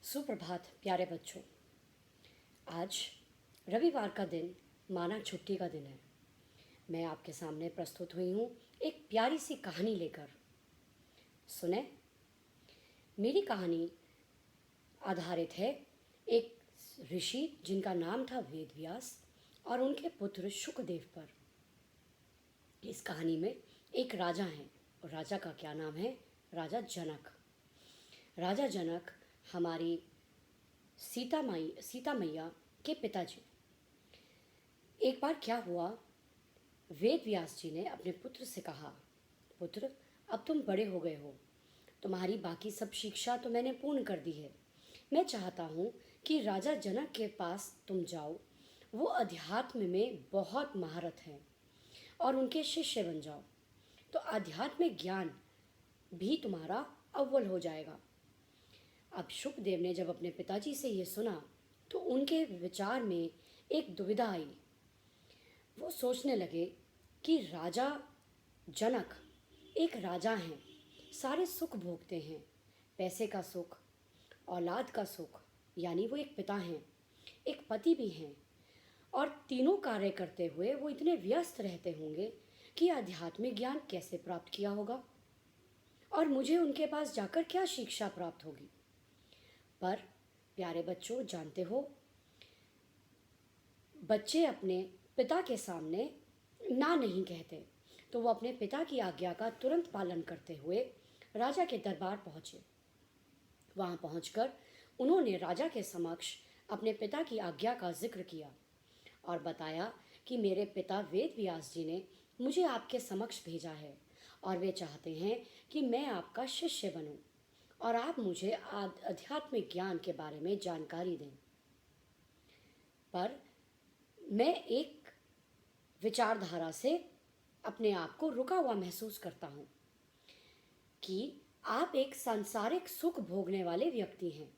सुप्रभात प्यारे बच्चों। आज रविवार का दिन माना छुट्टी का दिन है। मैं आपके सामने प्रस्तुत हुई हूँ एक प्यारी सी कहानी लेकर। सुने, मेरी कहानी आधारित है एक ऋषि जिनका नाम था वेद व्यास और उनके पुत्र शुकदेव पर। इस कहानी में एक राजा हैं और राजा का क्या नाम है? राजा जनक। राजा जनक हमारी सीता मैया के पिताजी। एक बार क्या हुआ, वेद व्यास जी ने अपने पुत्र से कहा, पुत्र, अब तुम बड़े हो गए हो, तुम्हारी बाकी सब शिक्षा तो मैंने पूर्ण कर दी है। मैं चाहता हूँ कि राजा जनक के पास तुम जाओ, वो अध्यात्म में बहुत महारत हैं और उनके शिष्य बन जाओ, तो आध्यात्मिक ज्ञान भी तुम्हारा अव्वल हो जाएगा। अब शुकदेव ने जब अपने पिताजी से ये सुना तो उनके विचार में एक दुविधा आई। वो सोचने लगे कि राजा जनक एक राजा हैं, सारे सुख भोगते हैं, पैसे का सुख, औलाद का सुख, यानी वो एक पिता हैं, एक पति भी हैं, और तीनों कार्य करते हुए वो इतने व्यस्त रहते होंगे कि आध्यात्मिक ज्ञान कैसे प्राप्त किया होगा और मुझे उनके पास जाकर क्या शिक्षा प्राप्त होगी। पर प्यारे बच्चों, जानते हो, बच्चे अपने पिता के सामने ना नहीं कहते, तो वो अपने पिता की आज्ञा का तुरंत पालन करते हुए राजा के दरबार पहुँचे। वहाँ पहुँचकर उन्होंने राजा के समक्ष अपने पिता की आज्ञा का जिक्र किया और बताया कि मेरे पिता वेद व्यास जी ने मुझे आपके समक्ष भेजा है और वे चाहते हैं कि मैं आपका शिष्य बनूं और आप मुझे आध्यात्मिक ज्ञान के बारे में जानकारी दें। पर मैं एक विचारधारा से अपने आप को रुका हुआ महसूस करता हूँ कि आप एक सांसारिक सुख भोगने वाले व्यक्ति हैं,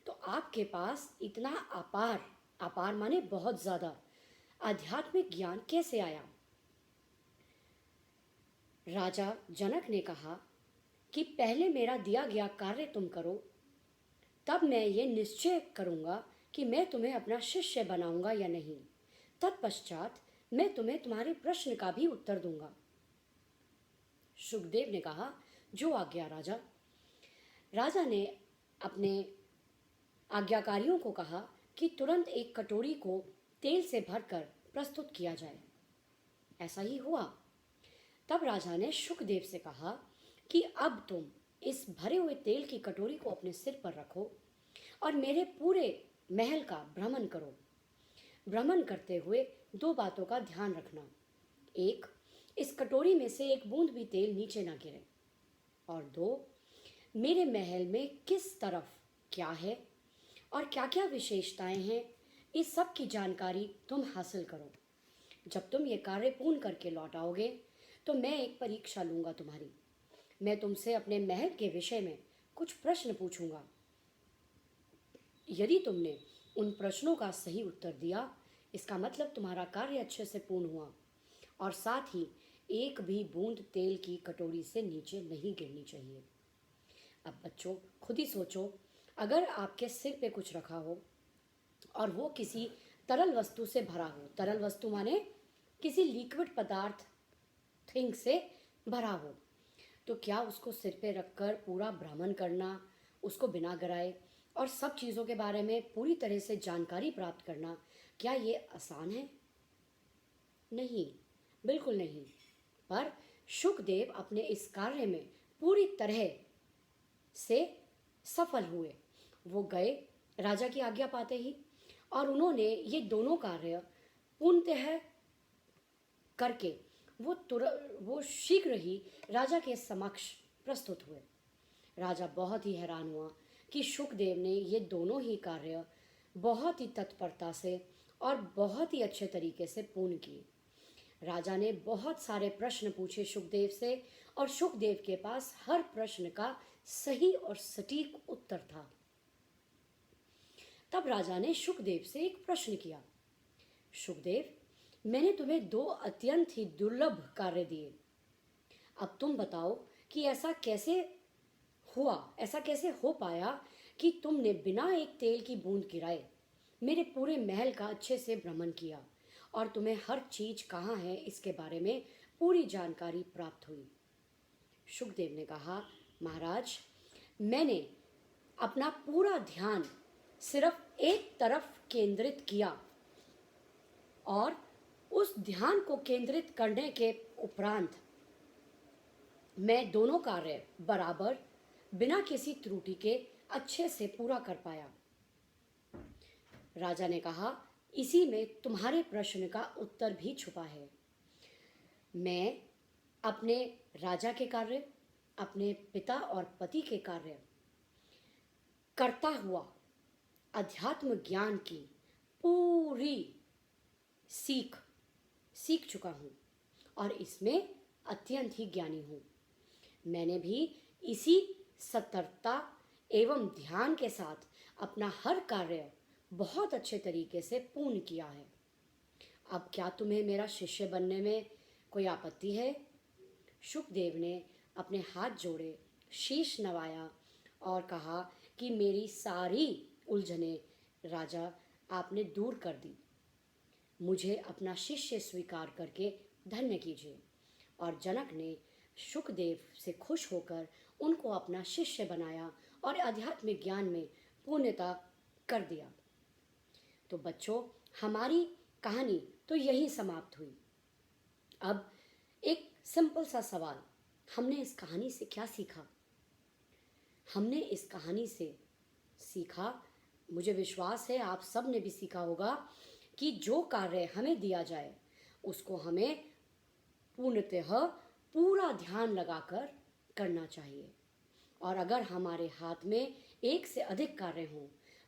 तो आपके पास इतना अपार, अपार माने बहुत ज़्यादा, आध्यात्मिक ज्ञान कैसे आया? राजा जनक ने कहा कि पहले मेरा दिया गया कार्य तुम करो, तब मैं ये निश्चय करूँगा कि मैं तुम्हें अपना शिष्य बनाऊंगा या नहीं। तत्पश्चात मैं तुम्हें तुम्हारे प्रश्न का भी उत्तर दूंगा। शुकदेव ने कहा, जो आज्ञा राजा। राजा ने अपने आज्ञाकारियों को कहा कि तुरंत एक कटोरी को तेल से भरकर प्रस्तुत किया जाए। ऐसा ही हुआ। तब राजा ने शुकदेव से कहा कि अब तुम इस भरे हुए तेल की कटोरी को अपने सिर पर रखो और मेरे पूरे महल का भ्रमण करो। भ्रमण करते हुए दो बातों का ध्यान रखना। एक, इस कटोरी में से एक बूंद भी तेल नीचे ना गिरे, और दो, मेरे महल में किस तरफ क्या है और क्या क्या विशेषताएं हैं, इस सब की जानकारी तुम हासिल करो। जब तुम ये कार्य पूर्ण करके लौट आओगे तो मैं एक परीक्षा लूँगा तुम्हारी। मैं तुमसे अपने महल के विषय में कुछ प्रश्न पूछूंगा। यदि तुमने उन प्रश्नों का सही उत्तर दिया, इसका मतलब तुम्हारा कार्य अच्छे से पूर्ण हुआ और साथ ही एक भी बूंद तेल की कटोरी से नीचे नहीं गिरनी चाहिए। अब बच्चों, खुद ही सोचो, अगर आपके सिर पे कुछ रखा हो और वो किसी तरल वस्तु से भरा हो, तरल वस्तु माने किसी लिक्विड पदार्थ, थिंग से भरा हो, तो क्या उसको सिर पे रखकर पूरा भ्रमण करना, उसको बिना गिराए और सब चीज़ों के बारे में पूरी तरह से जानकारी प्राप्त करना, क्या ये आसान है? नहीं, बिल्कुल नहीं। पर शुकदेव अपने इस कार्य में पूरी तरह से सफल हुए। वो गए राजा की आज्ञा पाते ही और उन्होंने ये दोनों कार्य पूर्णतः करके वो शीघ्र ही राजा के समक्ष प्रस्तुत हुए। राजा बहुत ही हैरान हुआ कि शुकदेव ने ये दोनों ही कार्य बहुत ही तत्परता से और बहुत ही अच्छे तरीके से पूर्ण किए। राजा ने बहुत सारे प्रश्न पूछे शुकदेव से और शुकदेव के पास हर प्रश्न का सही और सटीक उत्तर था। तब राजा ने शुकदेव से एक प्रश्न किया, शुकदेव, मैंने तुम्हें दो अत्यंत ही दुर्लभ कार्य दिए। अब तुम बताओ कि ऐसा कैसे हुआ, ऐसा कैसे हो पाया कि तुमने बिना एक तेल की बूंद गिराए मेरे पूरे महल का अच्छे से भ्रमण किया और तुम्हें हर चीज कहाँ है इसके बारे में पूरी जानकारी प्राप्त हुई। शुकदेव ने कहा, महाराज, मैंने अपना पूरा ध्यान सिर्फ एक तरफ केंद्रित किया और उस ध्यान को केंद्रित करने के उपरांत मैं दोनों कार्य बराबर बिना किसी त्रुटि के अच्छे से पूरा कर पाया। राजा ने कहा, इसी में तुम्हारे प्रश्न का उत्तर भी छुपा है। मैं अपने राजा के कार्य, अपने पिता और पति के कार्य करता हुआ अध्यात्म ज्ञान की पूरी सीख चुका हूँ और इसमें अत्यंत ही ज्ञानी हूँ। मैंने भी इसी सतर्कता एवं ध्यान के साथ अपना हर कार्य बहुत अच्छे तरीके से पूर्ण किया है। अब क्या तुम्हें मेरा शिष्य बनने में कोई आपत्ति है? शुकदेव ने अपने हाथ जोड़े, शीश नवाया और कहा कि मेरी सारी उलझने राजा आपने दूर कर दी। मुझे अपना शिष्य स्वीकार करके धन्य कीजिए। और जनक ने शुकदेव से खुश होकर उनको अपना शिष्य बनाया और आध्यात्मिक ज्ञान में पूर्णता कर दिया। तो बच्चों, हमारी कहानी तो यहीं समाप्त हुई। अब एक सिंपल सा सवाल, हमने इस कहानी से क्या सीखा? हमने इस कहानी से सीखा, मुझे विश्वास है आप सब ने भी सीखा होगा, कि जो कार्य हमें दिया जाए उसको हमें पूर्णतः पूरा ध्यान लगाकर करना चाहिए। और अगर हमारे हाथ में एक से अधिक कार्य हों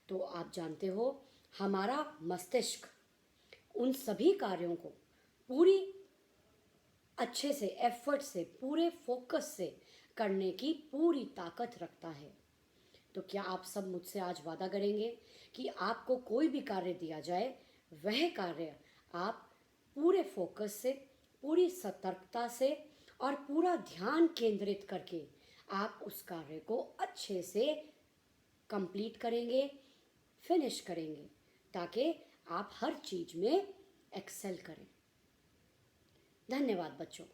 तो आप जानते हो, हमारा मस्तिष्क उन सभी कार्यों को पूरी अच्छे से एफर्ट से, पूरे फोकस से करने की पूरी ताकत रखता है। तो क्या आप सब मुझसे आज वादा करेंगे कि आपको कोई भी कार्य दिया जाए, वह कार्य आप पूरे फोकस से, पूरी सतर्कता से और पूरा ध्यान केंद्रित करके आप उस कार्य को अच्छे से कंप्लीट करेंगे, फिनिश करेंगे, ताकि आप हर चीज में एक्सेल करें। धन्यवाद बच्चों।